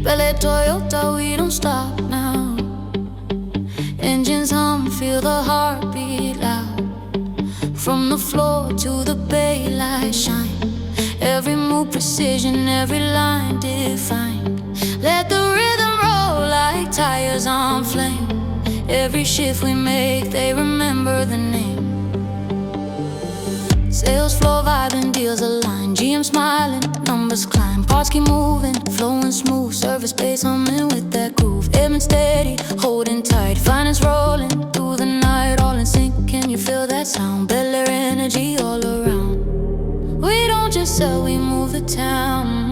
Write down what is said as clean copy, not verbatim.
Bel-Air Toyota, we don't stop now. Engines hum, feel the heartbeat loud. From the floor to the bay, light shine. Every move precision, every line defined. Let the rhythm roll like tires on flame. Every shift we make, they remember the name. Sales floor vibing, deals align. GM smiling, numbers climb. Parts keep moving, flowing smooth. Service bass humming with that groove. Aiming steady, holding tight. Finance rolling through the night, all in sync. Can you feel that sound? Bel-Air energy all around. We don't just sell, we move the town.